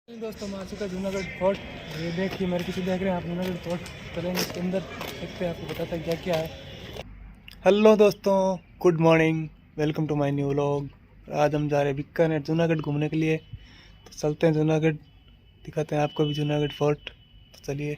दोस्तों मैं आ चुका जूनागढ़ फोर्ट। ये देखिए मेरे पीछे देख रहे हैं आप, जूनागढ़ फोर्ट चलेंगे इसके अंदर, देखते हैं आपको बताता है क्या क्या है। हेलो दोस्तों, good morning, welcome to my new vlog. आज हम जा रहे हैं बीकानेर जूनागढ़ घूमने के लिए, तो चलते हैं जूनागढ़, दिखाते हैं आपको भी जूनागढ़ फोर्ट। तो चलिए।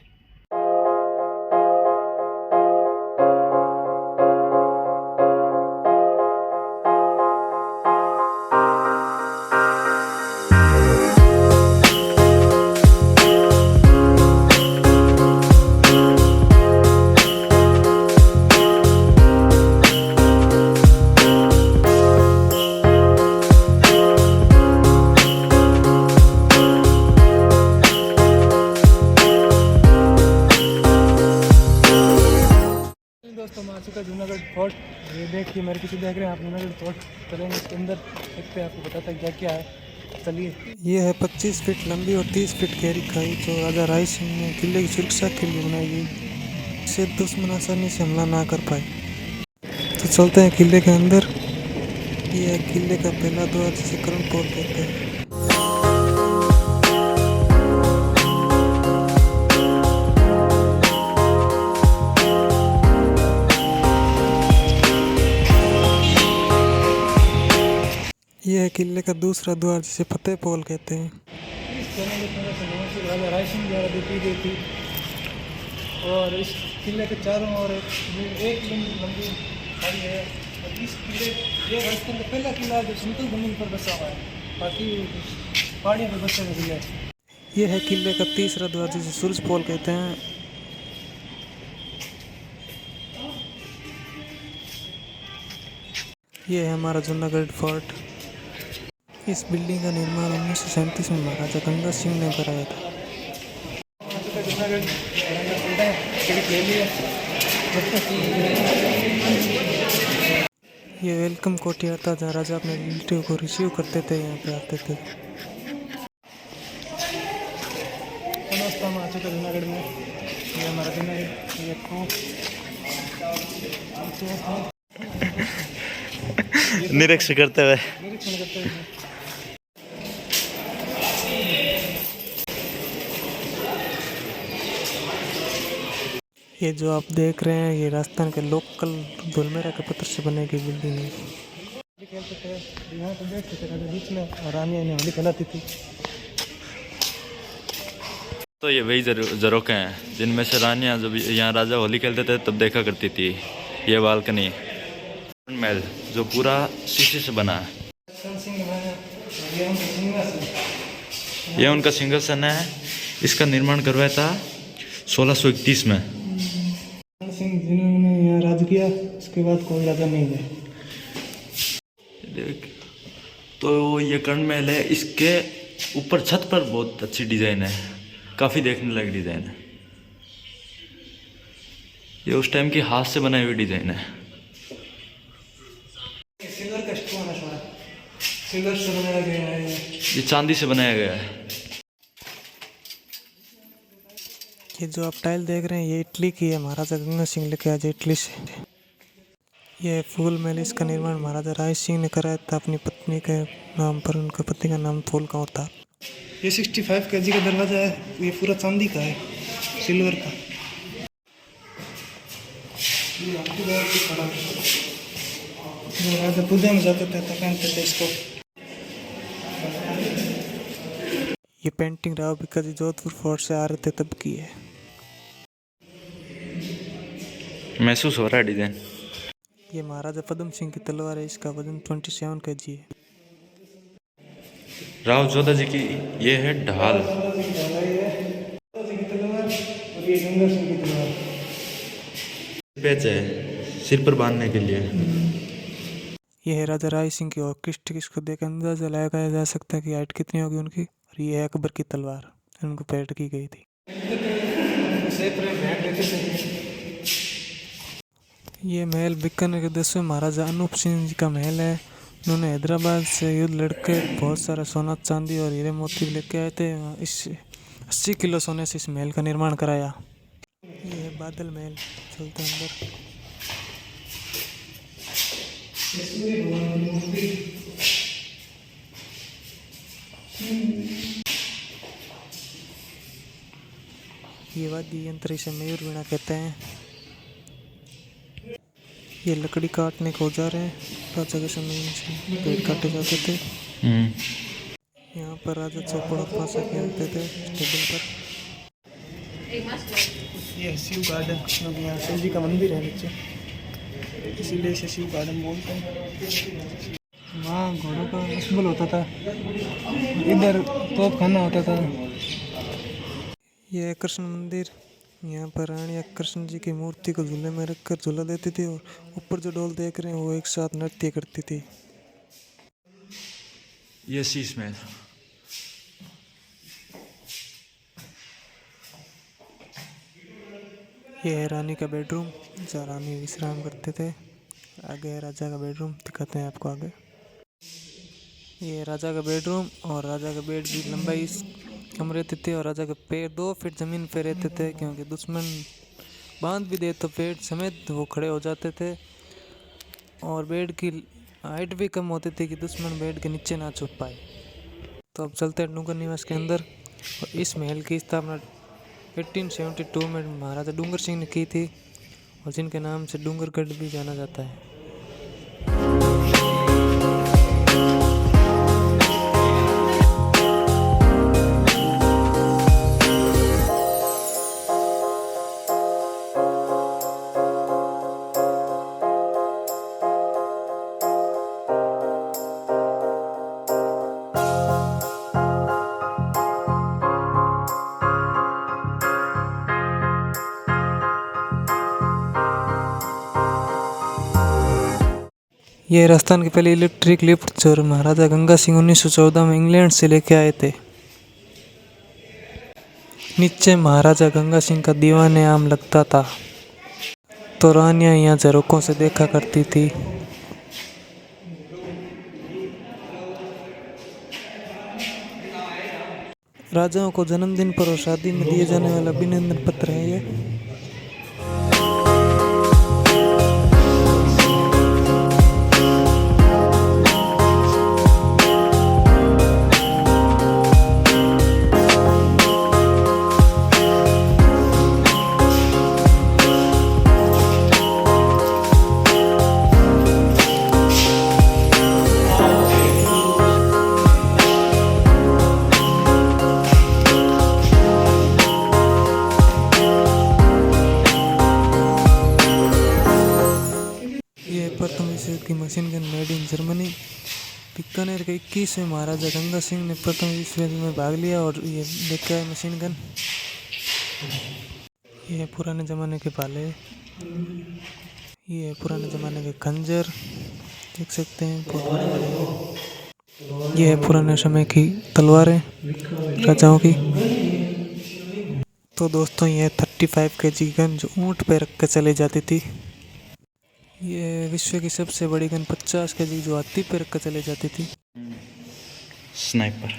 दोस्तों मैं आ चुका जूनागढ़ फोर्ट। ये देखिए मेरे पीछे देख रहे हैं आप, जूनागढ़ फोर्ट चलेंगे इसके अंदर, देखते हैं आपको बताता है क्या क्या है। चलिए। ये है 25 फीट लंबी और 30 फीट गहरी खाई जो राजा राय सिंह ने किले की सुरक्षा के लिए बनाई गई, इससे दुश्मन आसानी से हमला ना कर पाए। तो चलते हैं किले के अंदर। ये है किले का पहला द्वार जिसे करण पोल कहते हैं। यह है किले का दूसरा द्वार जिसे फतेह पोल कहते हैं। इस किले के समय से राजा राय सिंह द्वारा दी गई थी, और इस किले के चारों ओर एक किलोमीटर लंबी खाड़ी है। और इस किले ये राजस्थान का पहला किला है जो समतल जमीन पर बसा हुआ है, बाकी पहाड़ियों पर बसा हुआ किला है। यह है किले का तीसरा द्वार जिसे सूरज पोल कहते हैं। यह है हमारा जूनागढ़ फोर्ट। इस बिल्डिंग का निर्माण 1937 में महाराजा गंगा सिंह ने कराया था। ये वेलकम कोठी था जहाँ राजा अपने रिलेटिव को रिसीव करते थे, यहाँ पे आते थे। दोस्तों हम आ चुके जूनागढ़ में, ये हमारा जूनागढ़, ये निरीक्षण करते हुए निरीक्षण करते हैं। ये जो आप देख रहे हैं ये राजस्थान के लोकल धुलमेरा के पत्थर से बने की बिल्डिंग है। खेलते थे यहाँ पर, देखते थे राजा बीच में, और रानियाँ इन्हें होली खेलाती थी। तो ये वही झरोखे हैं जिनमें से रानियाँ जब यहाँ राजा होली खेलते थे तब देखा करती थी। ये बालकनी महल जो पूरा शीशे से बना है, यह उनका सिंहासन है। इसका निर्माण करवाया था 1631 में। सिंह जिन्होंने यहाँ राज किया, उसके बाद कोई राजा नहीं है। तो ये कर्ण महल है, इसके ऊपर छत पर बहुत अच्छी डिजाइन है, काफी देखने लायक डिजाइन है। ये उस टाइम की हाथ से बनाई हुई डिजाइन है। सिल्वर का स्टोन है, सिल्वर से बनाया गया है। ये चांदी से बनाया गया है। ये जो आप टाइल देख रहे हैं ये इटली की है, महाराजा गंगा सिंह लेके आए इटली से। यह फूल महल, इसका निर्माण महाराजा राय सिंह ने कराया था अपनी पत्नी के नाम पर। उनके पति का नाम फूल गाँव था। ये 65 kg का दरवाजा है, ये पूरा चांदी का है, सिल्वर का। राजा पूजा में जाते थे तो पहनते थे इसको। ये पेंटिंग राव भिक्का जी जोधपुर फोर्ट से आ रहे थे तब की है। महसूस हो रहा है डिजाइन। ये महाराजा पद्म सिंह की तलवार है, इसका वजन 27 kg है। राव जोधा जी की ये है ढाल। पेच है सिर पर बांधने के लिए। यह है राजा राय सिंह की ऑर्केस्ट्रा। इसको देख अंदाजा लगाया जा सकता है कि हाइट कितनी होगी उनकी। और ये है अकबर की तलवार, उनको पैट की गई थी। ये महल बीकानेर के 10वें महाराजा अनूप सिंह जी का महल है। उन्होंने हैदराबाद से युद्ध लड़के बहुत सारा सोना चांदी और हीरे मोती लेके आए थे। इस 80 किलो सोने से इस महल का निर्माण कराया। ये है बादल महल, चलते अंदर। ये वाद्य यंत्र इसे मयूर वीणा कहते हैं। ये लकड़ी काटने का औजार है। राजा के समय इनसे पेड़ काटे जाते थे। यहाँ पर राजा चौपड़ और पासा खेलते थे टेबल पर। ये शिव गार्डन, क्योंकि यहाँ शिव जी का मंदिर है नीचे, इसीलिए इसे शिव गार्डन बोलते हैं। वहाँ घोड़ों का अस्तबल होता था, इधर तोप खाना होता था। यह है कृष्ण मंदिर। यहाँ पर रानी कृष्ण जी की मूर्ति को झूले में रखकर झूला देती थी और ऊपर जो डोल देख रहे हैं वो एक साथ नृत्य करती थी। ये शीश महल। यह है रानी का बेडरूम, जहाँ रानी विश्राम करते थे। आगे है राजा का बेडरूम, दिखाते हैं आपको आगे। ये है राजा का बेडरूम और राजा का बेड की लंबाई इस कम रहते थे और राजा के पैर 2 फीट ज़मीन पे रहते थे, क्योंकि दुश्मन बांध भी दे तो पेड़ समेत वो खड़े हो जाते थे। और बेड की हाइट भी कम होती थी कि दुश्मन बेड के नीचे ना छुप पाए। तो अब चलते हैं डूंगर निवास के अंदर। और इस महल की स्थापना 1872 में महाराजा डूंगर सिंह ने की थी और जिनके नाम से डूंगरगढ़ भी जाना जाता है। ये राजस्थान के पहले इलेक्ट्रिक लिफ्ट जो महाराजा गंगा सिंह 1914 में इंग्लैंड से लेके आए थे। नीचे महाराजा गंगा सिंह का दीवान आम लगता था, तो रानियां यहाँ झरोकों से देखा करती थी। राजाओं को जन्मदिन पर और शादी में दिए जाने वाला अभिनंदन पत्र है ये। प्रथम विश्व युद्ध की machine gun made in Germany. Bikaner के 21वें महाराजा गंगा सिंह ने प्रथम विश्व युद्ध में भाग लिया और ये लेकर आए मशीन गन। ये है पुराने ज़माने के भाले, ये है पुराने ज़माने के खंजर, देख सकते हैं बहुत बड़े बड़े। ये है पुराने समय की तलवारें राजाओं की। तो दोस्तों ये 35 kg गन जो ऊँट पे रख कर चले जाती थी। ये विश्व की सबसे बड़ी गन 50 kg जो हाथी पे रख कर चले जाती थी। स्नाइपर।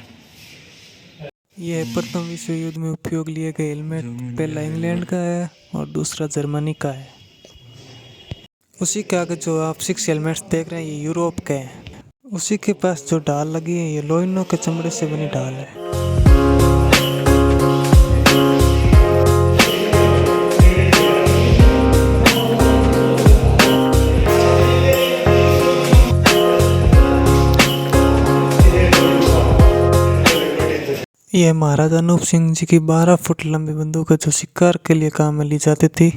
ये प्रथम विश्व युद्ध में उपयोग लिए गए हेलमेट, पहला इंग्लैंड का है और दूसरा जर्मनी का है। उसी के आगे जो आप 6 हेलमेट्स देख रहे हैं ये यूरोप के हैं। उसी के पास जो ढाल लगी है ये लोइनों के चमड़े से बनी ढाल है। यह महाराजा अनूप सिंह जी की 12 फुट लंबी बंदूक है जो शिकार के लिए काम में ली जाती थी।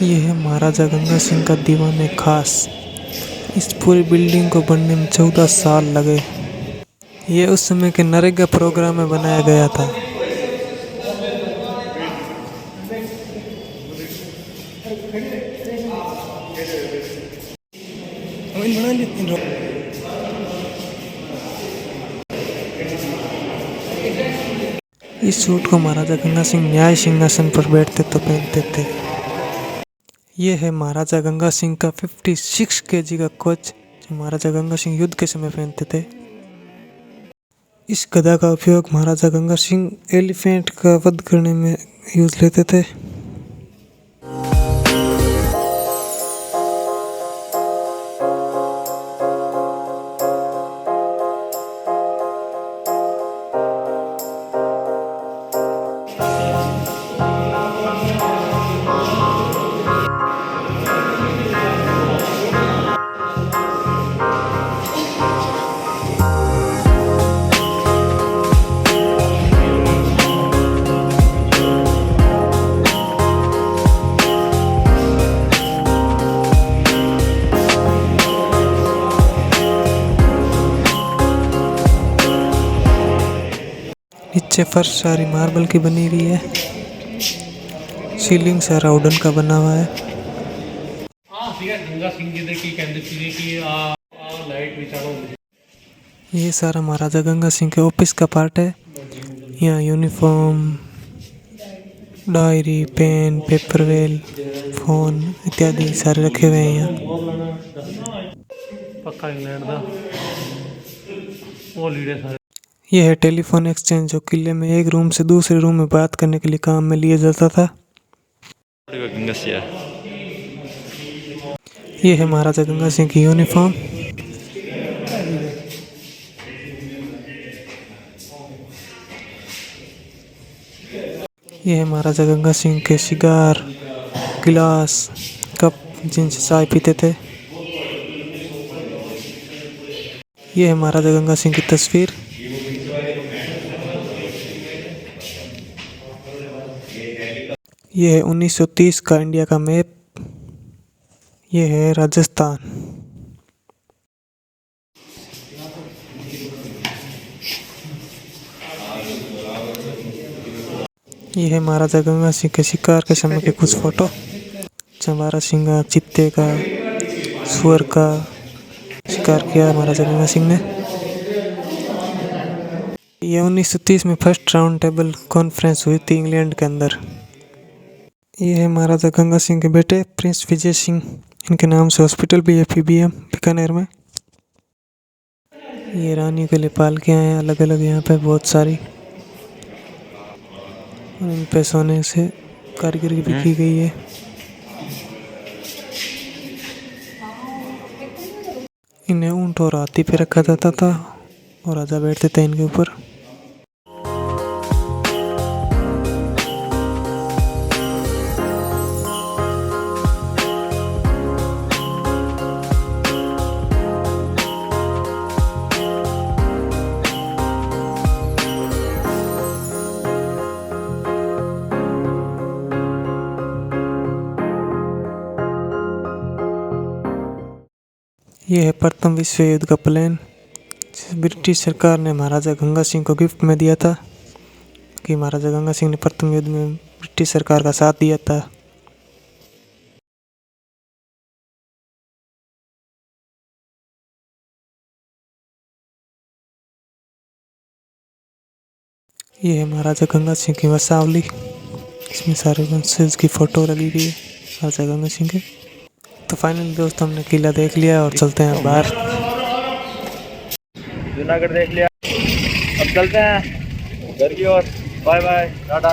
यह है महाराजा गंगा सिंह का दीवान खास। इस पूरी बिल्डिंग को बनने में 14 साल लगे। ये उस समय के नरेगा प्रोग्राम में बनाया गया था। इस सूट को महाराजा गंगा सिंह न्याय सिंहासन पर बैठते तो पहनते थे। ये है महाराजा गंगा सिंह का 56 kg का कोच जो महाराजा गंगा सिंह युद्ध के समय पहनते थे। इस गदा का उपयोग महाराजा गंगा सिंह एलिफेंट का वध करने में यूज लेते थे। नीचे फर्श सारी मार्बल की बनी हुई है। सीलिंग सारा वुडन का बना हुआ है। ये सारा महाराजा गंगा सिंह के ऑफिस का पार्ट है। यहाँ यूनिफॉर्म, डायरी, पेन, पेपरवेल, फोन इत्यादि सारे रखे हुए हैं यहाँ। यह है टेलीफोन एक्सचेंज जो किले में एक रूम से दूसरे रूम में बात करने के लिए काम में लिया जाता था। यह है महाराजा गंगा सिंह की यूनिफॉर्म। यह है महाराजा गंगा सिंह के सिगार, गिलास, कप जिनसे चाय पीते थे। यह है महाराजा गंगा सिंह की तस्वीर। यह है 1930 का इंडिया का मैप। यह है राजस्थान। यह है महाराजा गंगा सिंह के शिकार के समय के कुछ फोटो। चंबारा सिंह, चित्ते का, सुअर का शिकार किया महाराजा गंगा सिंह ने। यह 1930 में फर्स्ट राउंड टेबल कॉन्फ्रेंस हुई थी इंग्लैंड के अंदर। ये है महाराजा गंगा सिंह के बेटे प्रिंस विजय सिंह। इनके नाम से हॉस्पिटल भी है PBM बीकानेर में। ये रानी के लिए पालकियाँ हैं अलग अलग यहाँ पे बहुत सारी। और इन पे सोने से कारीगरी भी की गई है। इन्हें ऊंट और हाथी पे रखा जाता था और राजा बैठते थे इनके ऊपर। यह है प्रथम विश्व युद्ध का प्लान ब्रिटिश सरकार ने महाराजा गंगा सिंह को गिफ्ट में दिया था कि महाराजा गंगा सिंह ने प्रथम युद्ध में ब्रिटिश सरकार का साथ दिया था। यह है महाराजा गंगा सिंह की वंशावली। इसमें सारे वंशज की फोटो लगी हुई है महाराजा गंगा सिंह के। तो फाइनली दोस्तों हमने किला देख लिया और चलते हैं बाहर। जूनागढ़ देख लिया, अब चलते हैं घर की ओर। Bye bye, Tata.